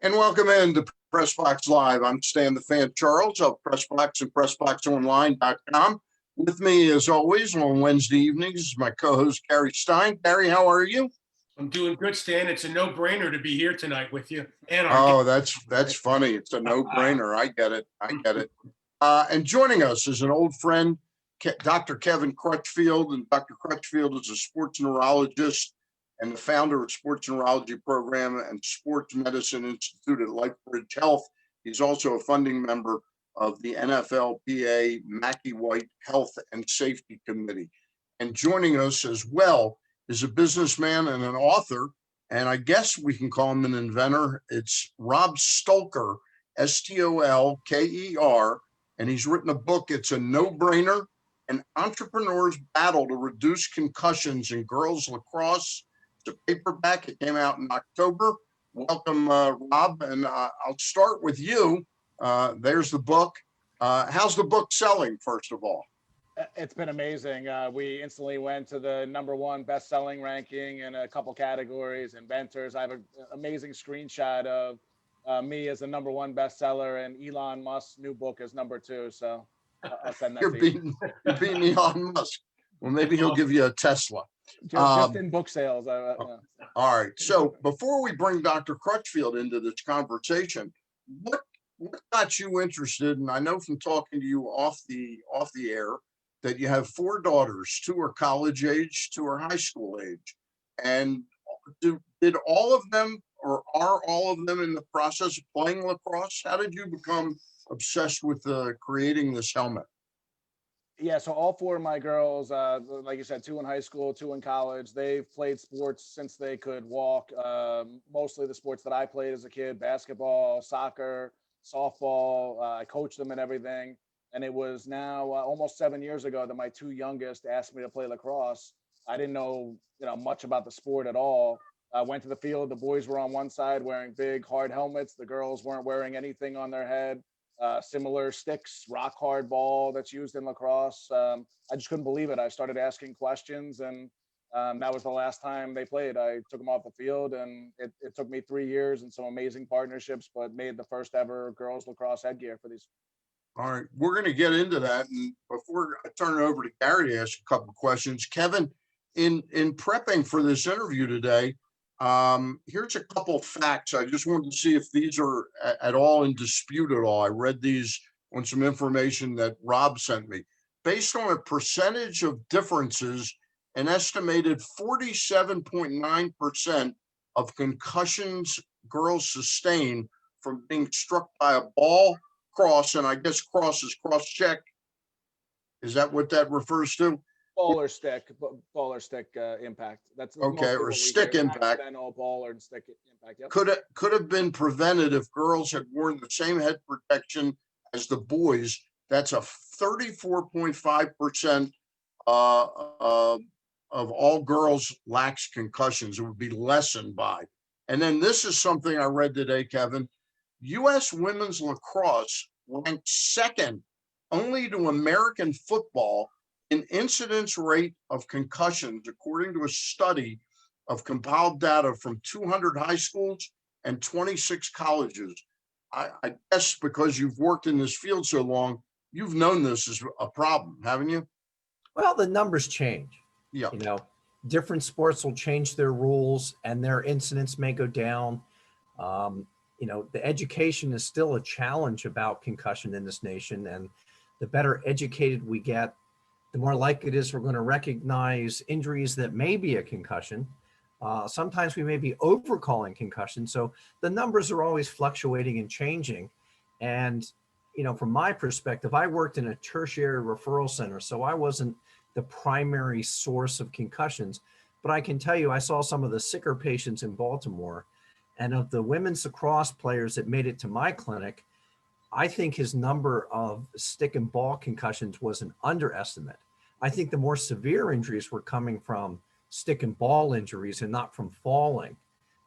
And welcome into PressBox Live. I'm Stan the Fan Charles of PressBox and PressBoxOnline.com. With me, as always, on Wednesday evenings is my co-host Gary Stein. Gary, how are you? I'm doing good, Stan. It's a no-brainer to be here tonight with you. And Oh, that's funny. It's a no-brainer. I get it. And joining us is an old friend, Dr. Kevin Crutchfield. And Dr. Crutchfield is a sports neurologist and the founder of Sports Neurology Program and Sports Medicine Institute at LifeBridge Health. He's also a funding member of the NFLPA Mackey White Health and Safety Committee. And joining us as well is a businessman and an author, and I guess we can call him an inventor. It's Rob Stolker, Stolker, and he's written a book. It's a no-brainer, An Entrepreneur's Battle to Reduce Concussions in Girls Lacrosse. It's a paperback. It came out in October. Welcome, Rob, and I'll start with you. There's the book. How's the book selling, first of all? It's been amazing. We instantly went to the #1 best-selling ranking in a couple categories. Inventors. I have an amazing screenshot of me as the #1 bestseller and Elon Musk's new book is #2. So I'll send that to you. You're beating Elon Musk. Well, maybe he'll give you a Tesla. Just in book sales. All right. So before we bring Dr. Crutchfield into this conversation, what got you interested? And I know from talking to you off the air that you have 4 daughters. 2 are college age, 2 are high school age. And did all of them, or are all of them, in the process of playing lacrosse? How did you become obsessed with creating this helmet? Yeah, so all 4 of my girls, like you said, 2 in high school, 2 in college, they've played sports since they could walk. Mostly the sports that I played as a kid: basketball, soccer, softball. I coached them and everything. And it was now almost 7 years ago that my 2 youngest asked me to play lacrosse. I didn't know, much about the sport at all. I went to the field. The boys were on one side wearing big, hard helmets. The girls weren't wearing anything on their head. Similar sticks, rock hard ball that's used in lacrosse. I just couldn't believe it. I started asking questions, and that was the last time they played. I took them off the field, and it took me 3 years and some amazing partnerships, but made the first ever girls lacrosse headgear for these. All right, we're going to get into that. And before I turn it over to Gary to ask a couple of questions, Kevin, in prepping for this interview today, here's a couple of facts. I just wanted to see if these are at all in dispute at all. I read these on some information that Rob sent me. Based on a percentage of differences, an estimated 47.9% of concussions girls sustain from being struck by a ball, cross, and I guess cross is cross check. Is that what that refers to? Ball or stick impact. That's okay, or stick impact. Accidental ball or stick impact. Yep. Could have been prevented if girls had worn the same head protection as the boys. That's a 34.5% of all girls lacks concussions. It would be lessened by. And then this is something I read today, Kevin. U.S. women's lacrosse ranked second only to American football in incidence rate of concussions, according to a study of compiled data from 200 high schools and 26 colleges. I guess because you've worked in this field so long, you've known this is a problem, haven't you? Well, the numbers change. Yeah. Different sports will change their rules and their incidents may go down. The education is still a challenge about concussion in this nation. And the better educated we get, the more likely it is we're going to recognize injuries that may be a concussion. Sometimes we may be overcalling concussion. So the numbers are always fluctuating and changing. And, from my perspective, I worked in a tertiary referral center, so I wasn't the primary source of concussions. But I can tell you, I saw some of the sicker patients in Baltimore. And of the women's lacrosse players that made it to my clinic, I think his number of stick and ball concussions was an underestimate. I think the more severe injuries were coming from stick and ball injuries and not from falling.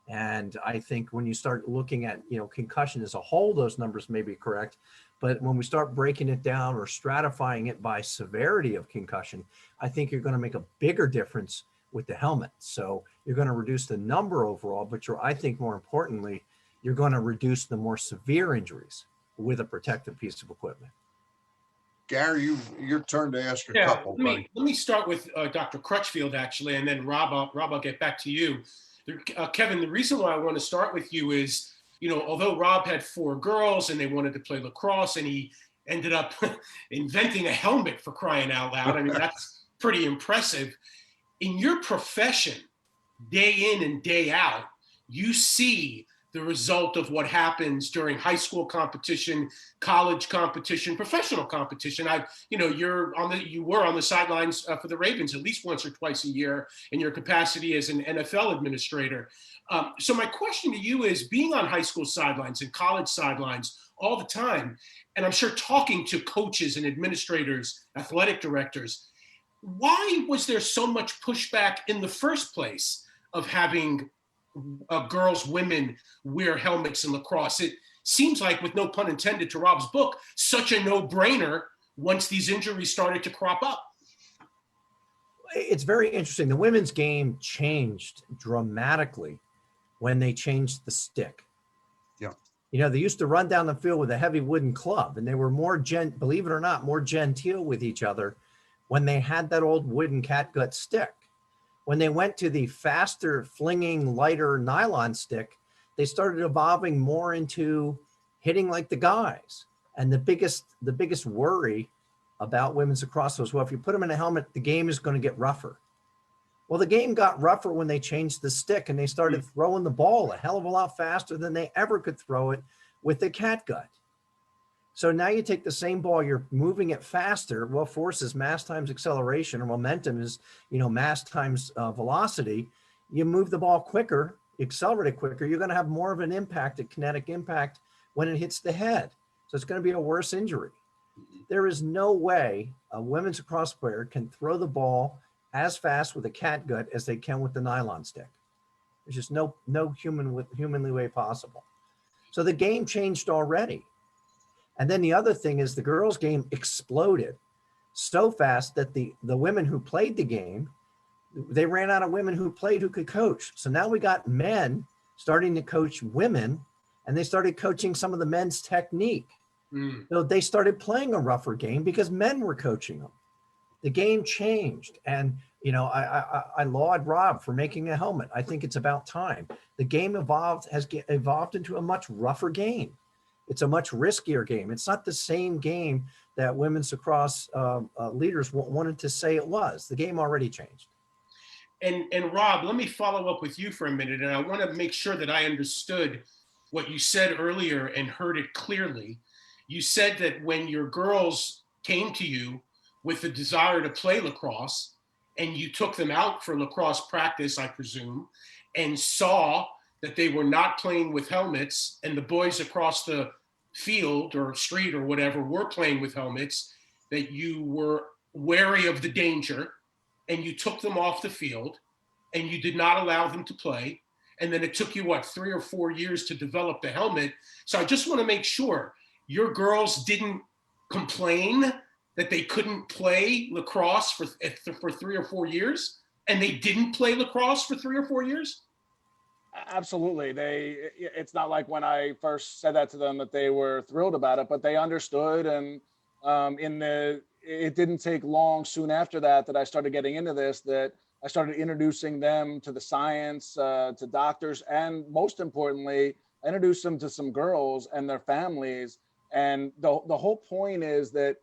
And I think when you start looking at, concussion as a whole, those numbers may be correct. But when we start breaking it down or stratifying it by severity of concussion, I think you're going to make a bigger difference with the helmet. So you're going to reduce the number overall, but I think more importantly, you're going to reduce the more severe injuries with a protective piece of equipment. Gary, your turn to ask a Yeah, couple, buddy. let me start with Dr. Crutchfield, actually, and then Rob, I'll get back to you. Kevin, the reason why I want to start with you is, although Rob had 4 girls and they wanted to play lacrosse, and he ended up inventing a helmet, for crying out loud. I mean, that's pretty impressive. In your profession, day in and day out, you see the result of what happens during high school competition, college competition, professional competition. You were on the sidelines for the Ravens at least once or twice a year in your capacity as an NFL administrator. So my question to you is, being on high school sidelines and college sidelines all the time, and I'm sure talking to coaches and administrators, athletic directors, why was there so much pushback in the first place of having girls, women wear helmets in lacrosse? It seems like, with no pun intended to Rob's book, such a no-brainer once these injuries started to crop up. It's very interesting. The women's game changed dramatically when they changed the stick. Yeah. They used to run down the field with a heavy wooden club, and they were believe it or not, more genteel with each other when they had that old wooden catgut stick. When they went to the faster flinging, lighter nylon stick, they started evolving more into hitting like the guys. And the biggest worry about women's lacrosse was, well, if you put them in a helmet, the game is going to get rougher. Well, the game got rougher when they changed the stick and they started throwing the ball a hell of a lot faster than they ever could throw it with the catgut. So now you take the same ball, you're moving it faster. Well, force is mass times acceleration, or momentum is, mass times velocity. You move the ball quicker, accelerate it quicker, you're going to have more of an impact, a kinetic impact, when it hits the head. So it's going to be a worse injury. There is no way a women's lacrosse player can throw the ball as fast with a catgut as they can with the nylon stick. There's just no humanly way possible. So the game changed already. And then the other thing is, the girls' game exploded so fast that the women who played the game, they ran out of women who could coach. So now we got men starting to coach women, and they started coaching some of the men's technique. So they started playing a rougher game because men were coaching them. The game changed. And, I laud Rob for making a helmet. I think it's about time. The game has evolved into a much rougher game. It's a much riskier game. It's not the same game that women's lacrosse leaders wanted to say it was. The game already changed. And Rob, let me follow up with you for a minute. And I want to make sure that I understood what you said earlier and heard it clearly. You said that when your girls came to you with the desire to play lacrosse, and you took them out for lacrosse practice, I presume, and saw that they were not playing with helmets, and the boys across the field or street or whatever were playing with helmets, that you were wary of the danger, and you took them off the field, and you did not allow them to play. And then it took you, 3 or 4 years to develop the helmet. So I just want to make sure your girls didn't complain that they couldn't play lacrosse for 3 or 4 years, and they didn't play lacrosse for 3 or 4 years? Absolutely. It's not like when I first said that to them that they were thrilled about it, but they understood. And it didn't take long soon after that I started getting into this, that I started introducing them to the science, to doctors, and most importantly, I introduced them to some girls and their families. And the whole point is that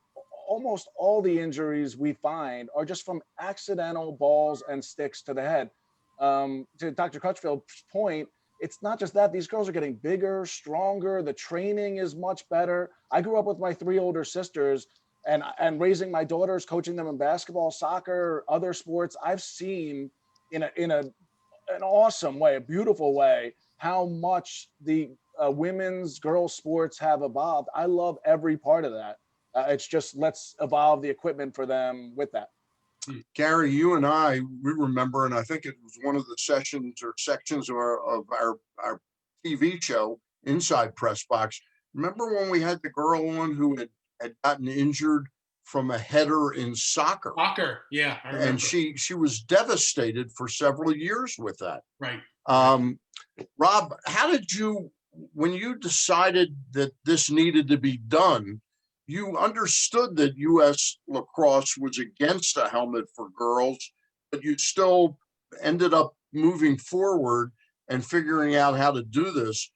almost all the injuries we find are just from accidental balls and sticks to the head. To Dr. Crutchfield's point, it's not just that. These girls are getting bigger, stronger. The training is much better. I grew up with my 3 older sisters, and raising my daughters, coaching them in basketball, soccer, other sports. I've seen in an awesome way, a beautiful way, how much the women's, girls' sports have evolved. I love every part of that. It's just, let's evolve the equipment for them with that. Gary, you and I, we remember, and I think it was one of the sessions or sections of our TV show, Inside Press Box. Remember when we had the girl on who had gotten injured from a header in soccer? Soccer, yeah. I remember. And she was devastated for several years with that. Right. Rob, how did you when you decided that this needed to be done, you understood that U.S. Lacrosse was against a helmet for girls, but you still ended up moving forward and figuring out how to do this.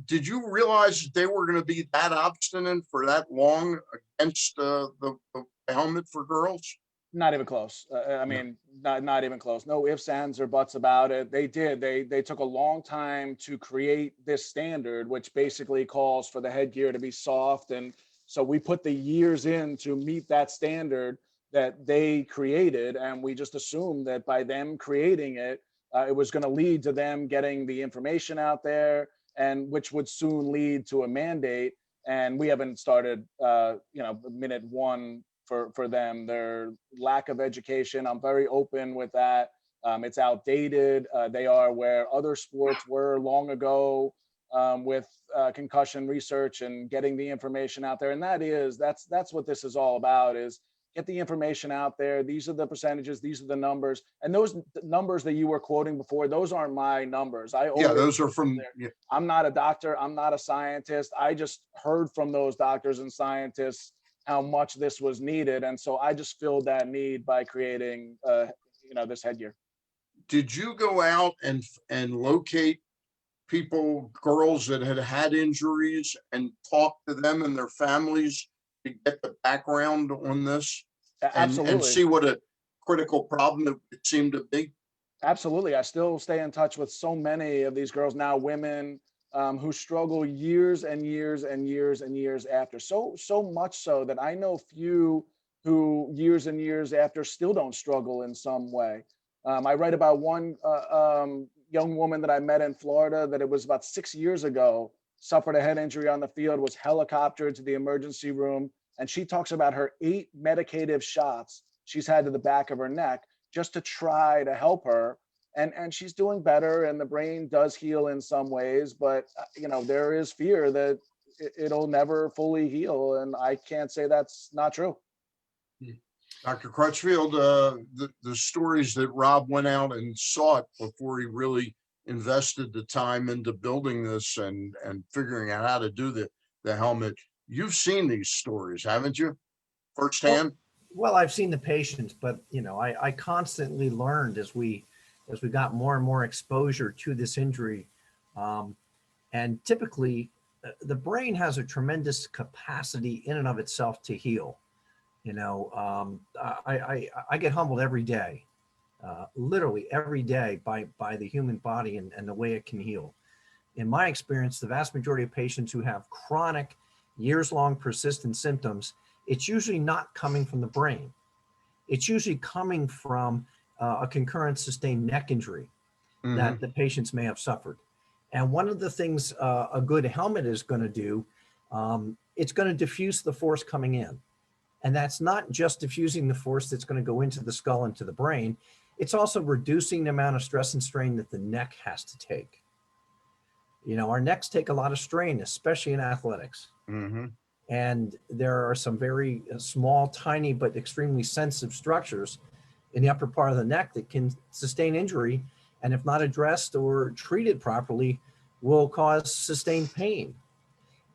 Did you realize that they were going to be that obstinate for that long against the helmet for girls? Not even close. I mean, not even close. No ifs, ands, or buts about it. They did. They took a long time to create this standard, which basically calls for the headgear to be soft. And so we put the years in to meet that standard that they created. And we just assumed that by them creating it, it was going to lead to them getting the information out there, and which would soon lead to a mandate. And we haven't started, minute one for them. Their lack of education, I'm very open with that. It's outdated. They are where other sports were long ago, with concussion research and getting the information out there. And that's what this is all about, is get the information out there. These are the percentages, these are the numbers. And those numbers that you were quoting before, those aren't my numbers. Those are from. Yeah. I'm not a doctor, I'm not a scientist. I just heard from those doctors and scientists how much this was needed. And so I just filled that need by creating, this headgear. Did you go out and locate people, girls that had injuries, and talk to them and their families to get the background on this? Absolutely. And see what a critical problem it seemed to be? Absolutely. I still stay in touch with so many of these girls, now women, who struggle years and years and years and years after. So much so that I know few who years and years after still don't struggle in some way. I write about one young woman that I met in Florida that it was about 6 years ago, suffered a head injury on the field, was helicoptered to the emergency room. And she talks about her 8 medicative shots she's had to the back of her neck just to try to help her. And she's doing better, and the brain does heal in some ways, but there is fear that it'll never fully heal. And I can't say that's not true. Dr. Crutchfield, the stories that Rob went out and sought before he really invested the time into building this and figuring out how to do the helmet. You've seen these stories, haven't you? Firsthand? Well, I've seen the patients, but I constantly learned as we got more and more exposure to this injury. And typically the brain has a tremendous capacity in and of itself to heal. I get humbled every day, literally every day by the human body and the way it can heal. In my experience, the vast majority of patients who have chronic, years-long persistent symptoms, it's usually not coming from the brain. It's usually coming from a concurrent sustained neck injury that the patients may have suffered. And one of the things a good helmet is going to do, it's going to diffuse the force coming in. And that's not just diffusing the force that's going to go into the skull, into the brain. It's also reducing the amount of stress and strain that the neck has to take. Our necks take a lot of strain, especially in athletics. And there are some very small, tiny, but extremely sensitive structures in the upper part of the neck that can sustain injury, and if not addressed or treated properly, will cause sustained pain.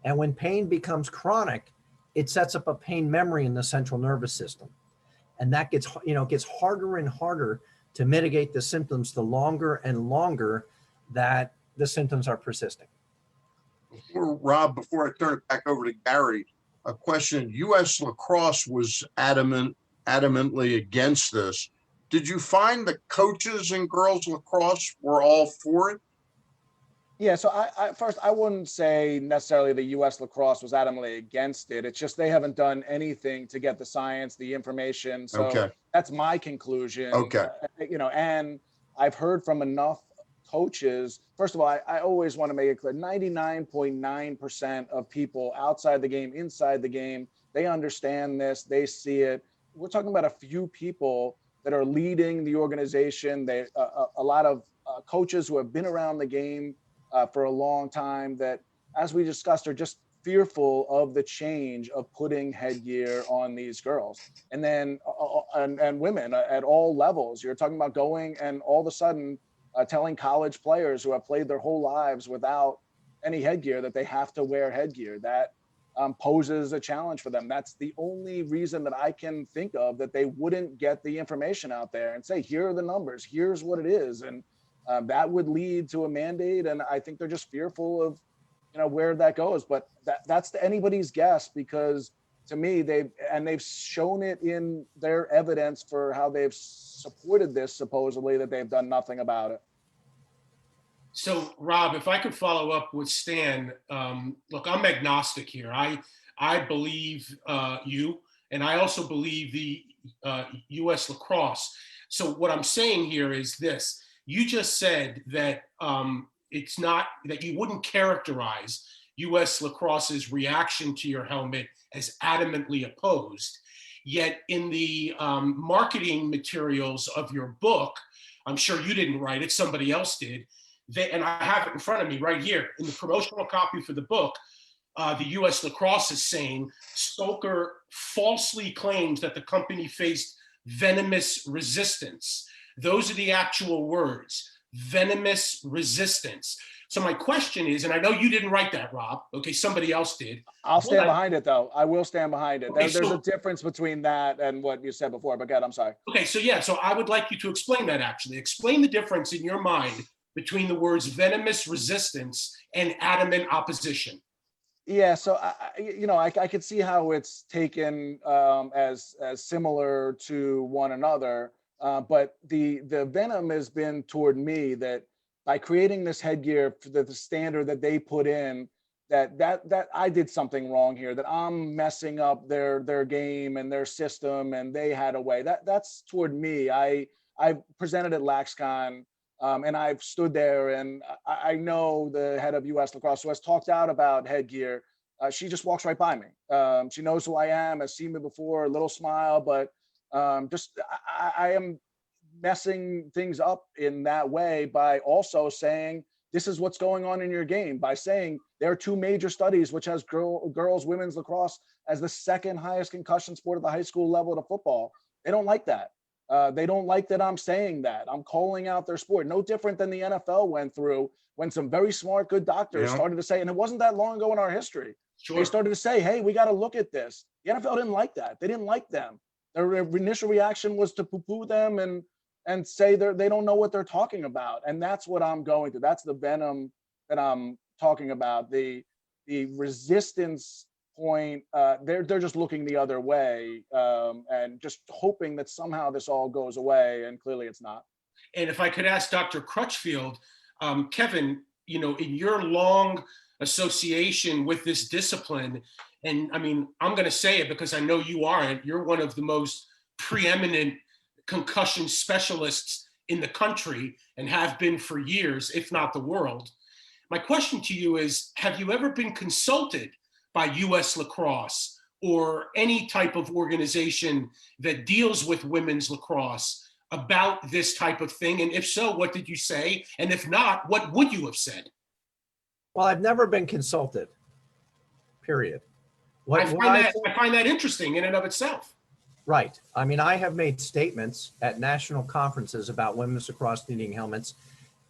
And when pain becomes chronic, it sets up a pain memory in the central nervous system. And that gets harder and harder to mitigate the symptoms the longer and longer that the symptoms are persisting. Rob, before I turn it back over to Gary, a question. U.S. Lacrosse was adamantly against this. Did you find the coaches in girls lacrosse were all for it? Yeah, so I wouldn't say necessarily the U.S. Lacrosse was adamantly against it. It's just they haven't done anything to get the science, the information. So that's my conclusion. Okay. And I've heard from enough coaches. First of all, I always want to make it clear, 99.9% of people outside the game, inside the game, they understand this, they see it. We're talking about a few people that are leading the organization. A lot of coaches who have been around the game for a long time that, as we discussed, are just fearful of the change of putting headgear on these girls. And then and women at all levels. You're talking about going and all of a sudden telling college players who have played their whole lives without any headgear, that they have to wear headgear. That poses a challenge for them. That's the only reason that I can think of that they wouldn't get the information out there and say, here are the numbers, here's what it is. And that would lead to a mandate. And I think they're just fearful of, where that goes. But that's anybody's guess, because to me, they've shown it in their evidence for how they've supported this, supposedly, that they've done nothing about it. So, Rob, if I could follow up with Stan, look, I'm agnostic here. I believe you, and I also believe the U.S. Lacrosse. So what I'm saying here is this. You just said that it's not, that you wouldn't characterize U.S. Lacrosse's reaction to your helmet as adamantly opposed. Yet in the marketing materials of your book, I'm sure you didn't write it, somebody else did, and I have it in front of me right here in the promotional copy for the book. The U.S. Lacrosse is saying Stolker falsely claims that the company faced venomous resistance. Those are the actual words, venomous resistance. So my question is, and I know you didn't write that, Rob, okay, somebody else did. I'll stand behind it, though. I will stand behind it. Okay, there's a difference between that and what you said before, but God, I'm sorry. Okay, so yeah, so I would like you to explain that actually. Explain the difference in your mind between the words venomous resistance and adamant opposition. Yeah, so I could see how it's taken as similar to one another, but the venom has been toward me that by creating this headgear for the standard that they put in, that I did something wrong here, that I'm messing up their game and their system, and they had a way. That's toward me. I presented at LaxCon. And I've stood there, and I know the head of U.S. Lacrosse, who has talked out about headgear. She just walks right by me. She knows who I am, has seen me before, a little smile, but I am messing things up in that way by also saying, this is what's going on in your game, by saying there are two major studies, which has girls, women's lacrosse as the second highest concussion sport at the high school level to football. They don't like that. They don't like that I'm saying that. I'm calling out their sport. No different than the NFL went through when some very smart, good doctors started to say, and it wasn't that long ago in our history. Sure. They started to say, hey, we got to look at this. The NFL didn't like that. They didn't like them. Their initial reaction was to poo-poo them and say they don't know what they're talking about. And that's what I'm going through. That's the venom that I'm talking about. The resistance point, they're just looking the other way and just hoping that somehow this all goes away, and clearly it's not. And if I could ask Dr. Crutchfield, Kevin, in your long association with this discipline, and I mean, I'm going to say it because I know you aren't, you're one of the most preeminent concussion specialists in the country and have been for years, if not the world. My question to you is, have you ever been consulted by U.S. Lacrosse or any type of organization that deals with women's lacrosse about this type of thing? And if so, what did you say? And if not, what would you have said? Well, I've never been consulted, period. I find that interesting in and of itself. Right. I mean, I have made statements at national conferences about women's lacrosse needing helmets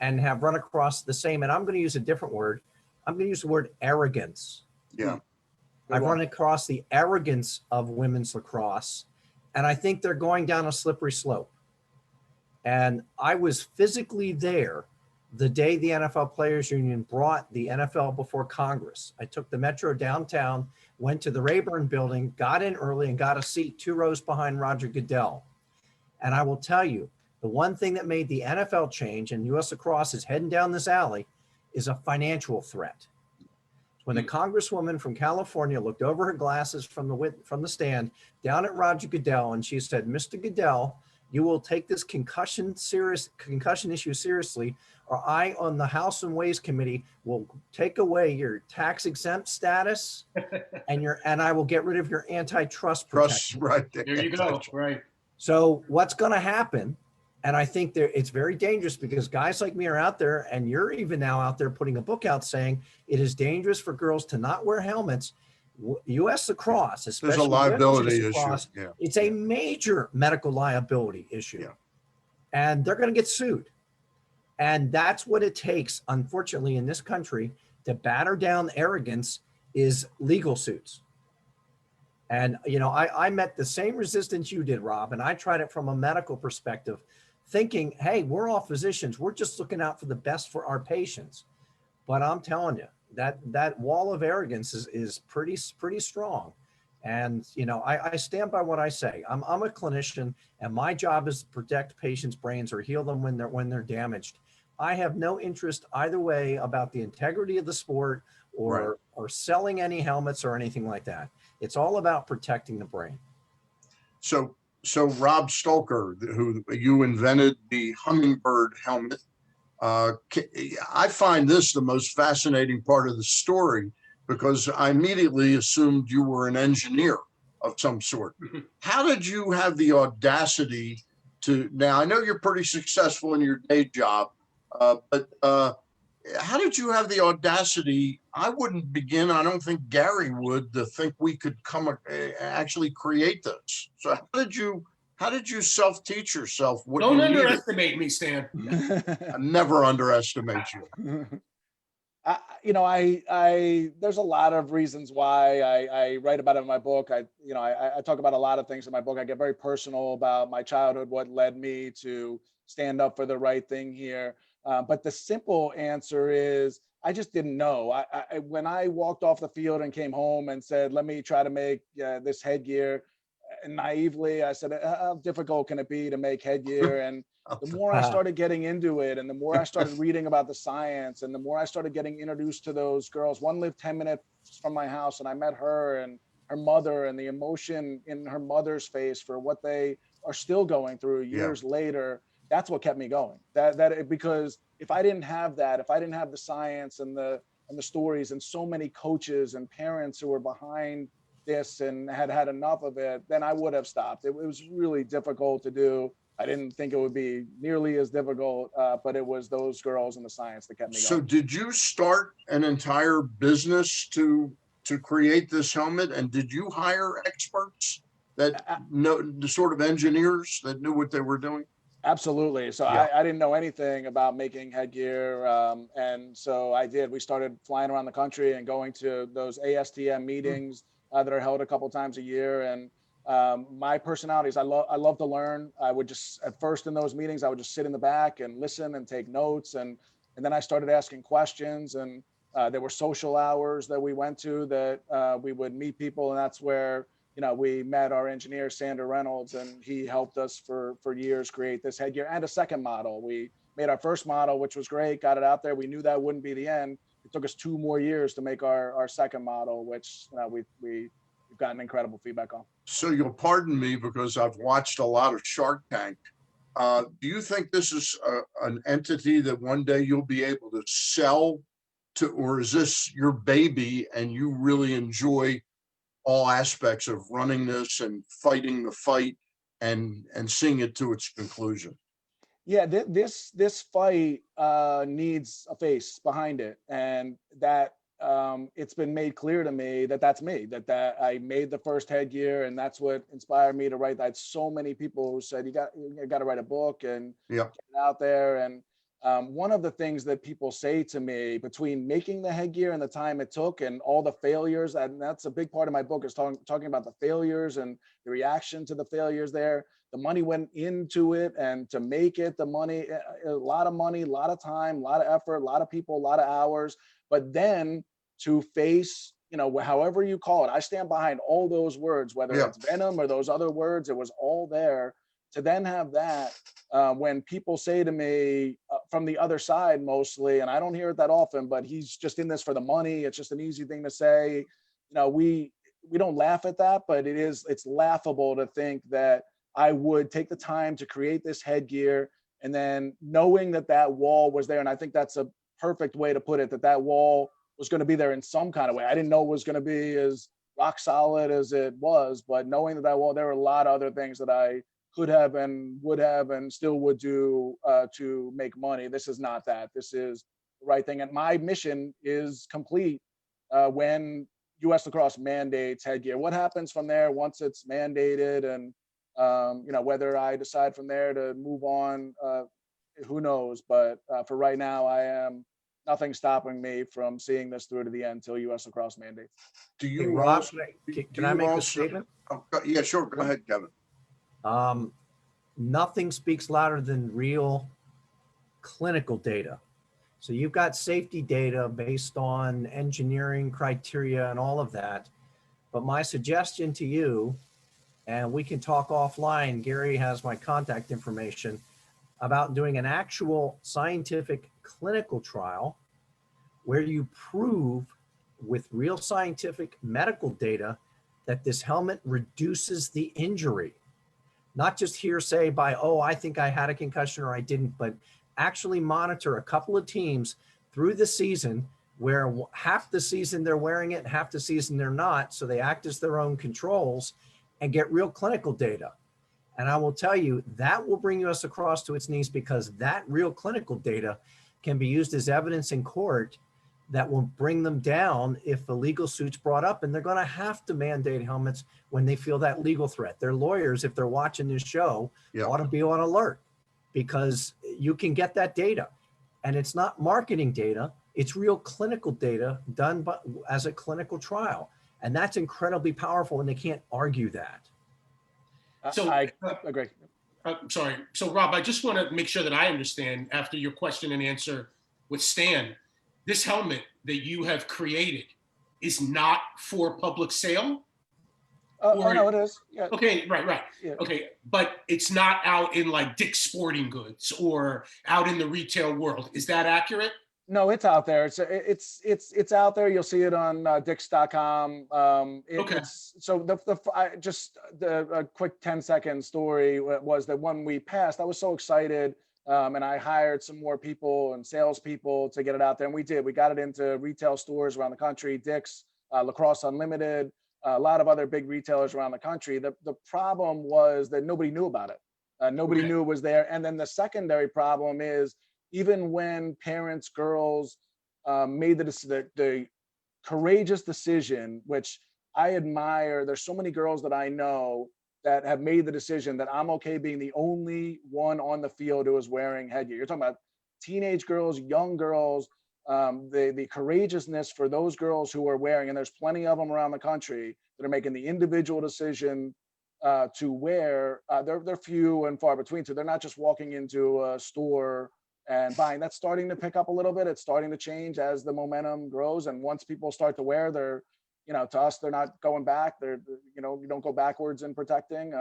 and have run across the same, and I'm going to use a different word. I'm going to use the word arrogance. Yeah. I've run across the arrogance of women's lacrosse, and I think they're going down a slippery slope. And I was physically there the day the NFL Players Union brought the NFL before Congress. I took the Metro downtown, went to the Rayburn building, got in early and got a seat 2 rows behind Roger Goodell. And I will tell you, the one thing that made the NFL change, and U.S. Lacrosse is heading down this alley, is a financial threat. When the congresswoman from California looked over her glasses from the stand down at Roger Goodell, and she said, Mr. Goodell, you will take this concussion issue seriously, or I on the House and Ways Committee will take away your tax exempt status and I will get rid of your antitrust protection. Right there you go. Right. So what's going to happen? And I think it's very dangerous because guys like me are out there, and you're even now out there putting a book out saying it is dangerous for girls to not wear helmets. U.S. Lacrosse, especially there's a liability lacrosse, issue. Yeah. It's a major medical liability issue, Yeah. and they're going to get sued. And that's what it takes, unfortunately, in this country to batter down arrogance is legal suits. And, you know, I met the same resistance you did, Rob, and I tried it from a medical perspective, thinking, hey, we're all physicians. We're just looking out for the best for our patients. But I'm telling you, that wall of arrogance is pretty strong. And, you know, I stand by what I say. I'm a clinician, and my job is to protect patients' brains or heal them when they're damaged. I have no interest either way about the integrity of the sport or selling any helmets or anything like that. It's all about protecting the brain. So Rob Stolker, who you invented the hummingbird helmet, I find this the most fascinating part of the story because I immediately assumed you were an engineer of some sort. How did you have the audacity to, now I know you're pretty successful in your day job, but how did you have the audacity? I wouldn't begin, I don't think Gary would, to think we could actually create this. So how did you self-teach yourself what Don't you needed? underestimate me, Stan. I never underestimate you. There's a lot of reasons why I write about it in my book. I talk about a lot of things in my book. I get very personal about my childhood, what led me to stand up for the right thing here. But the simple answer is I just didn't know. When I walked off the field and came home and said, let me try to make this headgear, and naively, I said, how difficult can it be to make headgear? And the more I started getting into it, and the more I started reading about the science, and the more I started getting introduced to those girls. One lived 10 minutes from my house, and I met her and her mother, and the emotion in her mother's face for what they are still going through years later. That's what kept me going. Because if I didn't have that, if I didn't have the science and the stories and so many coaches and parents who were behind this and had enough of it, then I would have stopped. It was really difficult to do. I didn't think it would be nearly as difficult, but it was those girls and the science that kept me going. So did you start an entire business to create this helmet? And did you hire experts that know, the sort of engineers that knew what they were doing? Absolutely. So I didn't know anything about making headgear. And so I did. We started flying around the country and going to those ASTM meetings that are held a couple times a year. And my personality is I love to learn. I would just, at first in those meetings, I would just sit in the back and listen and take notes. And then I started asking questions. And there were social hours that we went to that we would meet people. And that's where, we met our engineer, Sander Reynolds, and he helped us for years create this headgear and a second model. We made our first model, which was great, got it out there. We knew that wouldn't be the end. It took us 2 more years to make our second model, which we've gotten incredible feedback on. So you'll pardon me because I've watched a lot of Shark Tank. Do you think this is an entity that one day you'll be able to sell to, or is this your baby and you really enjoy all aspects of running this and fighting the fight and seeing it to its conclusion? Yeah, this fight needs a face behind it, and that it's been made clear to me that that's me, that I made the first headgear, and that's what inspired me to write. I had so many people who said you got to write a book and get it out there. And one of the things that people say to me between making the headgear and the time it took and all the failures, and that's a big part of my book, is talking about the failures and the reaction to the failures there. The money went into it, and to make it, the money, a lot of money, a lot of time, a lot of effort, a lot of people, a lot of hours. But then to face, however you call it, I stand behind all those words, whether it's venom or those other words, it was all there. To then have that, when people say to me from the other side mostly, and I don't hear it that often, but he's just in this for the money. It's just an easy thing to say. We don't laugh at that, but it's laughable to think that I would take the time to create this headgear, and then knowing that wall was there. And I think that's a perfect way to put it, that wall was going to be there in some kind of way. I didn't know it was going to be as rock solid as it was, but knowing that wall, there were a lot of other things that I could have and would have and still would do to make money. This is not that. This is the right thing. And my mission is complete when U.S. Lacrosse mandates headgear. What happens from there once it's mandated, and whether I decide from there to move on who knows? But for right now, nothing stopping me from seeing this through to the end till U.S. lacrosse mandate. Do Hey, you Rob, also? can I make a statement? Yeah, sure. Go ahead, Kevin. Nothing speaks louder than real clinical data. So you've got safety data based on engineering criteria and all of that. But my suggestion to you, and we can talk offline, Gary has my contact information, about doing an actual scientific clinical trial where you prove with real scientific medical data that this helmet reduces the injury. Not just hearsay by, oh, I think I had a concussion or I didn't, but actually monitor a couple of teams through the season where half the season they're wearing it, half the season they're not. So they act as their own controls and get real clinical data. And I will tell you that will bring us across to its knees, because that real clinical data can be used as evidence in court that will bring them down if a legal suit's brought up, and they're going to have to mandate helmets when they feel that legal threat. Their lawyers, if they're watching this show, ought to be on alert, because you can get that data. And it's not marketing data, it's real clinical data done as a clinical trial. And that's incredibly powerful, and they can't argue that. So I agree. sorry. So Rob, I just want to make sure that I understand after your question and answer with Stan, this helmet that you have created is not for public sale? Oh, no, it is. Yeah. Okay, right. Yeah. Okay, but it's not out in like Dick's Sporting Goods or out in the retail world. Is that accurate? No, it's out there. It's out there. You'll see it on Dix.com. Okay. It's so a quick 10-second story was that when we passed, I was so excited, and I hired some more people and salespeople to get it out there, and we did. We got it into retail stores around the country, Dick's, Lacrosse Unlimited, a lot of other big retailers around the country. The problem was that nobody knew about it. Nobody knew it was there, and then the secondary problem is, even when parents, girls made the courageous decision, which I admire. There's so many girls that I know that have made the decision that I'm okay being the only one on the field who is wearing headgear. You're talking about teenage girls, young girls, the courageousness for those girls who are wearing, and there's plenty of them around the country that are making the individual decision to wear. They're few and far between. So they're not just walking into a store and buying. That's starting to pick up a little bit. It's starting to change as the momentum grows. And once people start to wear, they're, to us, they're not going back. They're, you don't go backwards in protecting.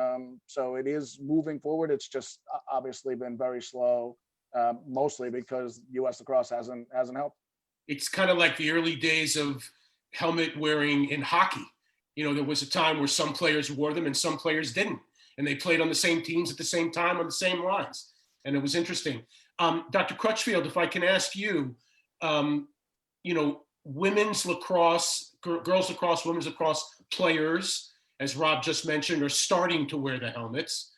So it is moving forward. It's just obviously been very slow, mostly because U.S. lacrosse hasn't helped. It's kind of like the early days of helmet wearing in hockey. There was a time where some players wore them and some players didn't. And they played on the same teams at the same time on the same lines. And it was interesting. Dr. Crutchfield, if I can ask you, women's lacrosse, girls lacrosse, women's lacrosse players, as Rob just mentioned, are starting to wear the helmets.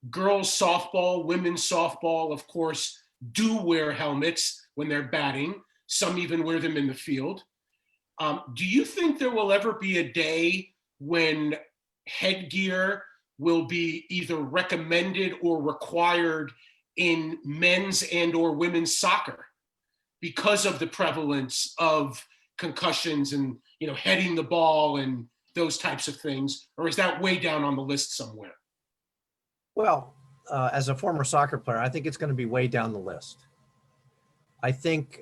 Girls softball, women's softball, of course, do wear helmets when they're batting. Some even wear them in the field. Do you think there will ever be a day when headgear will be either recommended or required in men's and or women's soccer because of the prevalence of concussions and, heading the ball and those types of things? Or is that way down on the list somewhere? Well, as a former soccer player, I think it's going to be way down the list. I think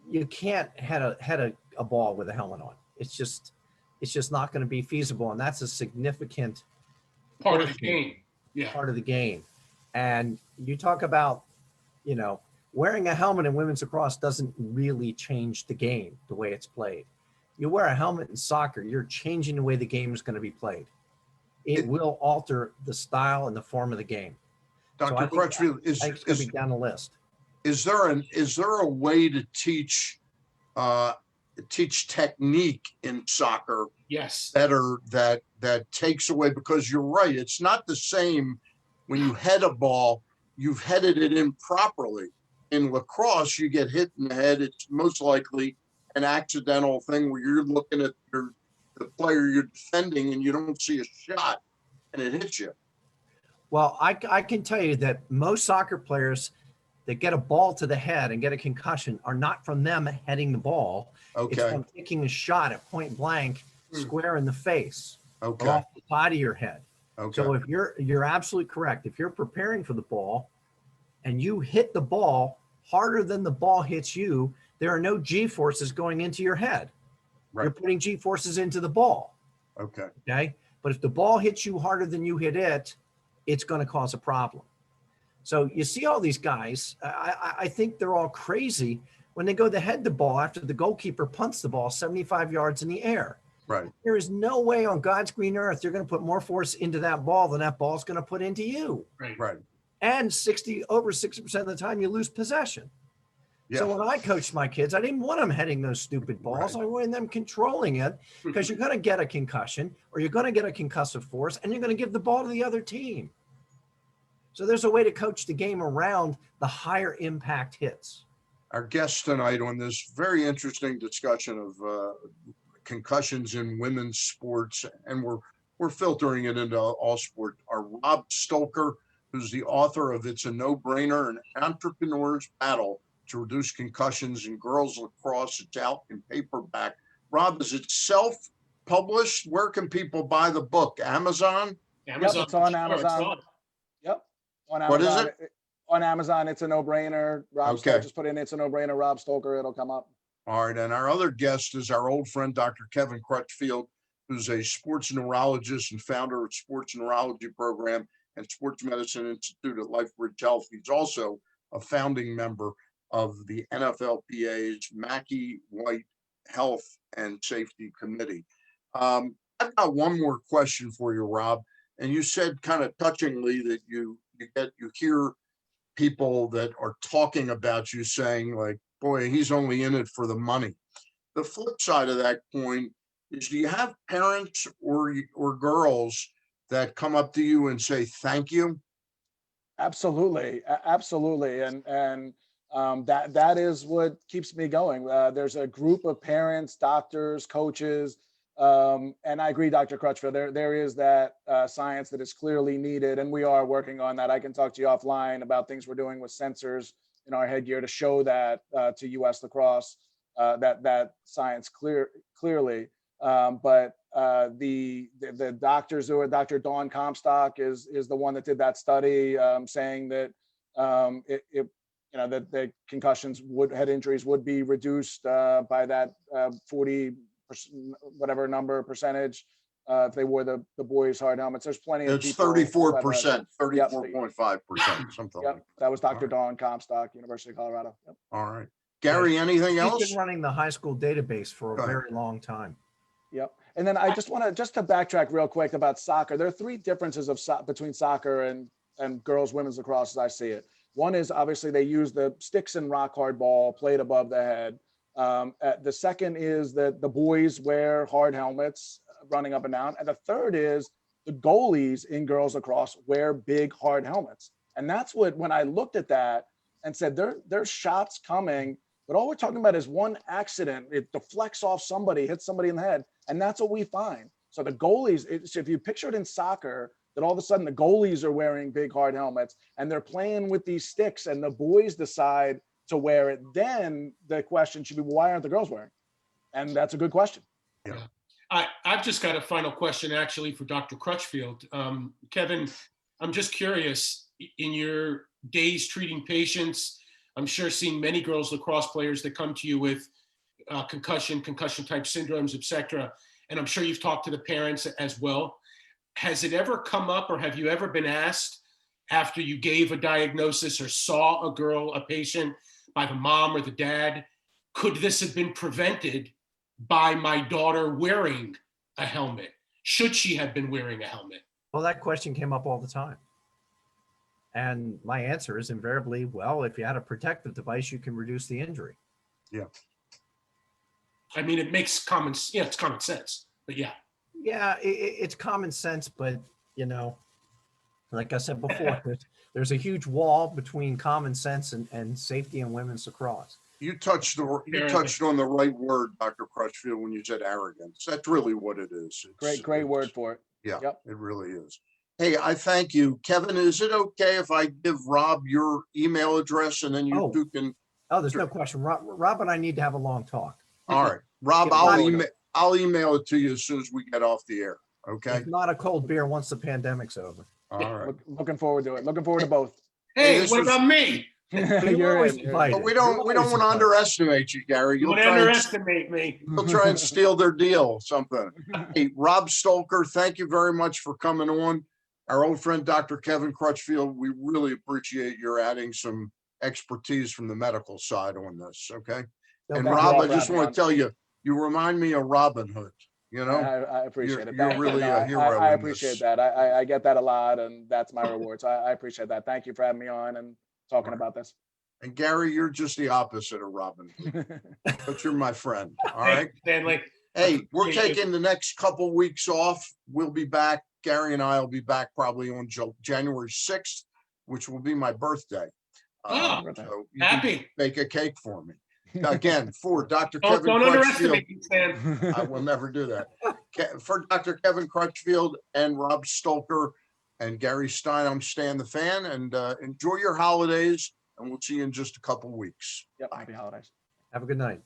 you can't head a ball with a helmet on. It's just not going to be feasible. And that's a significant part of the game. Yeah. Part of the game. And you talk about, wearing a helmet in women's lacrosse doesn't really change the game, the way it's played. You wear a helmet in soccer, you're changing the way the game is going to be played. It will alter the style and the form of the game. Dr. Crutchfield, it's going to be down the list. Is there a way to teach technique in soccer? Yes. Better that takes away, because you're right. It's not the same when you head a ball, you've headed it improperly. In lacrosse, you get hit in the head. It's most likely an accidental thing where you're looking at the player you're defending and you don't see a shot and it hits you. Well, I can tell you that most soccer players that get a ball to the head and get a concussion are not from them heading the ball. It's Okay, from taking a shot at point blank, square in the face, or okay, off the side of your head. okay, So if you're absolutely correct. If you're preparing for the ball and you hit the ball harder than the ball hits you, there are no G forces going into your head. right, You're putting G forces into the ball. okay, Okay. But if the ball hits you harder than you hit it, it's going to cause a problem. So you see all these guys, I think they're all crazy when they go to head the ball after the goalkeeper punts the ball 75 yards in the air. right, There is no way on God's green earth you're going to put more force into that ball than that ball's going to put into you. right. And over 60% of the time you lose possession. So Yeah, when I coached my kids, I didn't want them heading those stupid balls. Right. I wanted them controlling it, because you're going to get a concussion or you're going to get a concussive force and you're going to give the ball to the other team. So there's a way to coach the game around the higher impact hits. our guest tonight on this very interesting discussion of concussions in women's sports, and we're filtering it into all sport, are Rob Stolker, who's the author of It's a No-Brainer, an entrepreneur's battle to reduce concussions in girls lacrosse. It's out in paperback. Rob, is it self-published? Where can people buy the book? Amazon? Amazon. Yep, it's on sure, Amazon. Yep. On Amazon. What is it? On Amazon, It's a No-Brainer. Okay. Just put in It's a No-Brainer, Rob Stolker, it'll come up. All right, and our other guest is our old friend, Dr. Kevin Crutchfield, who's a sports neurologist and founder of Sports Neurology Program and Sports Medicine Institute at LifeBridge Health. He's also a founding member of the NFLPA's Mackey White Health and Safety Committee. I've got one more question for you, Rob. And you said kind of touchingly that you hear people that are talking about you saying, like, boy, he's only in it for the money. The flip side of that coin is, do you have parents or girls that come up to you and say thank you? Absolutely, absolutely, and that is what keeps me going. There's a group of parents, doctors, coaches, and I agree, Dr. Crutchfield. There is that science that is clearly needed, and we are working on that. I can talk to you offline about things we're doing with sensors in our headgear to show that to U.S. Lacrosse, that science clearly. But the doctors who are, Dr. Dawn Comstock is the one that did that study, saying that that the concussions head injuries would be reduced by that 40 whatever number percentage if they wore the boys' hard helmets. There's plenty of It's people. 34%, 34.5%, something like Yep, that was Dr. All right. Dawn Comstock, University of Colorado. Yep. All right. Gary, anything He's else? been running the high school database for Go a ahead. very long time. Yep. And then I just want to backtrack real quick about soccer. There are three differences between soccer and girls women's lacrosse as I see it. One is obviously they use the sticks and rock hard ball played above the head. The second is that the boys wear hard helmets running up and down. And the third is the goalies in girls lacrosse wear big hard helmets. And that's what, when I looked at that and said, there's shots coming, but all we're talking about is one accident. It deflects off somebody, hits somebody in the head. And that's what we find. So the goalies, if you picture it in soccer, that all of a sudden the goalies are wearing big hard helmets and they're playing with these sticks and the boys decide to wear it, then the question should be, why aren't the girls wearing? And that's a good question. Yeah. I've just got a final question actually for Dr. Crutchfield. Kevin, I'm just curious, in your days treating patients, I'm sure seeing many girls lacrosse players that come to you with concussion type syndromes, etc. And I'm sure you've talked to the parents as well. Has it ever come up, or have you ever been asked after you gave a diagnosis or saw a patient by the mom or the dad, could this have been prevented by my daughter wearing a helmet? Should she have been wearing a helmet? Well, that question came up all the time. And my answer is invariably, well, if you had a protective device, you can reduce the injury. Yeah. I mean, it makes it's common sense, but yeah. Yeah, it's common sense, but like I said before, there's a huge wall between common sense and safety in women's lacrosse. You touched on the right word, Dr. Crutchfield, when you said arrogance. That's really what it is. Great word for it. Yeah, Yep. it really is. Hey, I thank you. Kevin, is it okay if I give Rob your email address and then you Oh. two can, Oh, there's no question. Rob and I need to have a long talk. all right. Rob, Yeah, I'll email it to you as soon as we get off the air. Okay? If not a cold beer once the pandemic's over. All right. Looking forward to it. Looking forward to both. Hey, this what was- about me? You're always invited. But we don't want to underestimate you, Gary. Don't underestimate me. You'll try and steal their deal, something. Hey, Rob Stolker, thank you very much for coming on. Our old friend, Dr. Kevin Crutchfield, we really appreciate your adding some expertise from the medical side on this, okay? No And problem. Rob, I Rob, just want Rob. to tell you, you remind me of Robin Hood, you know? I appreciate it. You're Thank you. really No, a hero I in appreciate this. that. I get that a lot, and that's my reward. So I appreciate that. Thank you for having me on and talking All right. about this. And Gary, you're just the opposite of Robin Hood, but you're my friend, all Hey, right? Stanley. Hey, we're Appreciate you. taking the next couple weeks off. We'll be back. Gary and I will be back probably on January 6th, which will be my birthday. Oh, So you can Happy. bake a cake for me. Again, for Dr. Don't Kevin Crutchfield, underestimate me, Stan. I will never do that. For Dr. Kevin Crutchfield and Rob Stolker and Gary Stein, I'm Stan the Fan, and enjoy your holidays, and we'll see you in just a couple weeks. Yep. Happy holidays. Have a good night.